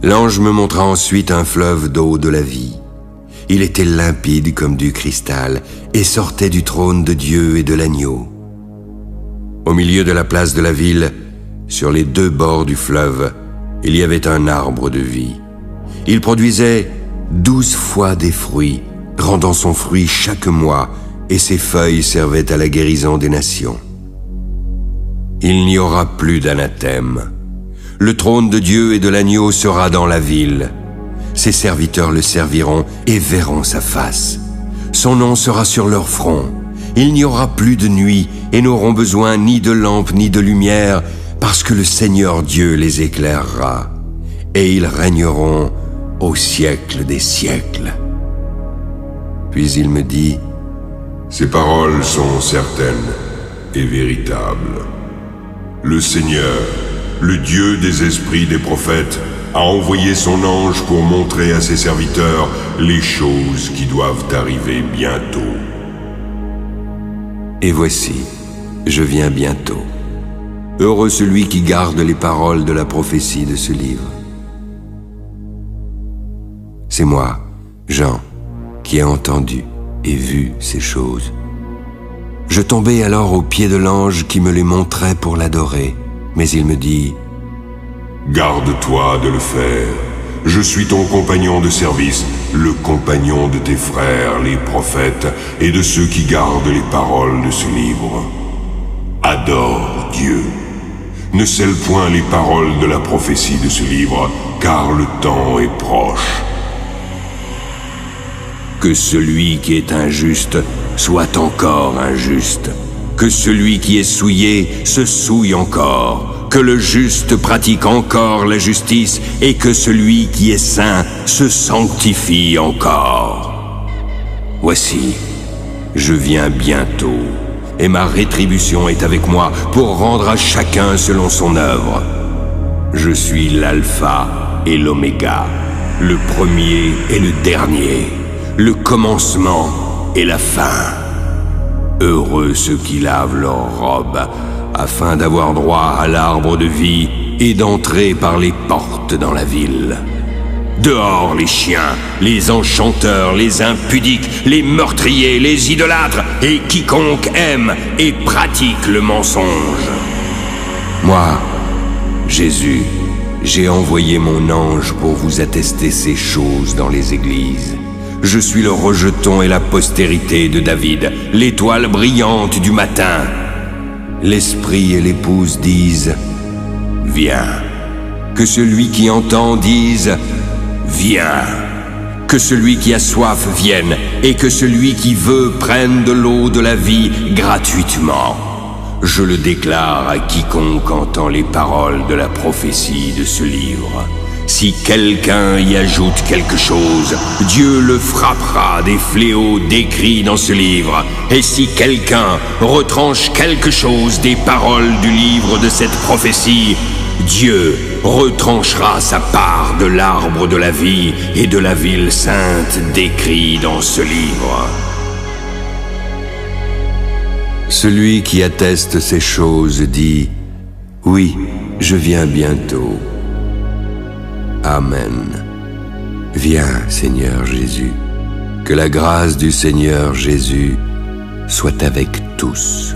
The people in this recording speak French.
L'ange me montra ensuite un fleuve d'eau de la vie. Il était limpide comme du cristal et sortait du trône de Dieu et de l'agneau. Au milieu de la place de la ville, sur les deux bords du fleuve, il y avait un arbre de vie. Il produisait 12 fois des fruits, rendant son fruit chaque mois, et ses feuilles servaient à la guérison des nations. Il n'y aura plus d'anathème. Le trône de Dieu et de l'agneau sera dans la ville. Ses serviteurs le serviront et verront sa face. Son nom sera sur leur front. Il n'y aura plus de nuit et n'auront besoin ni de lampe ni de lumière, parce que le Seigneur Dieu les éclairera. Et ils régneront au siècle des siècles. Puis il me dit: Ces paroles sont certaines et véritables. Le Seigneur, le Dieu des esprits des prophètes, a envoyé son ange pour montrer à ses serviteurs les choses qui doivent arriver bientôt. Et voici, je viens bientôt. Heureux celui qui garde les paroles de la prophétie de ce livre. C'est moi, Jean, qui ai entendu et vu ces choses. Je tombai alors aux pieds de l'ange qui me les montrait pour l'adorer, mais il me dit: Garde-toi de le faire. Je suis ton compagnon de service, le compagnon de tes frères, les prophètes, et de ceux qui gardent les paroles de ce livre. Adore Dieu. Ne scelle point les paroles de la prophétie de ce livre, car le temps est proche. Que celui qui est injuste soit encore injuste. Que celui qui est souillé se souille encore. Que le juste pratique encore la justice et que celui qui est saint se sanctifie encore. Voici, je viens bientôt et ma rétribution est avec moi pour rendre à chacun selon son œuvre. Je suis l'alpha et l'oméga, le premier et le dernier, le commencement et la fin. Heureux ceux qui lavent leurs robes, afin d'avoir droit à l'arbre de vie et d'entrer par les portes dans la ville. Dehors les chiens, les enchanteurs, les impudiques, les meurtriers, les idolâtres et quiconque aime et pratique le mensonge. Moi, Jésus, j'ai envoyé mon ange pour vous attester ces choses dans les églises. Je suis le rejeton et la postérité de David, l'étoile brillante du matin. L'esprit et l'épouse disent: Viens. Que celui qui entend dise: Viens. Que celui qui a soif vienne, et que celui qui veut prenne de l'eau de la vie gratuitement. Je le déclare à quiconque entend les paroles de la prophétie de ce livre. Si quelqu'un y ajoute quelque chose, Dieu le frappera des fléaux décrits dans ce livre. Et si quelqu'un retranche quelque chose des paroles du livre de cette prophétie, Dieu retranchera sa part de l'arbre de la vie et de la ville sainte décrits dans ce livre. Celui qui atteste ces choses dit: Oui, je viens bientôt. Amen. Viens, Seigneur Jésus. Que la grâce du Seigneur Jésus soit avec tous.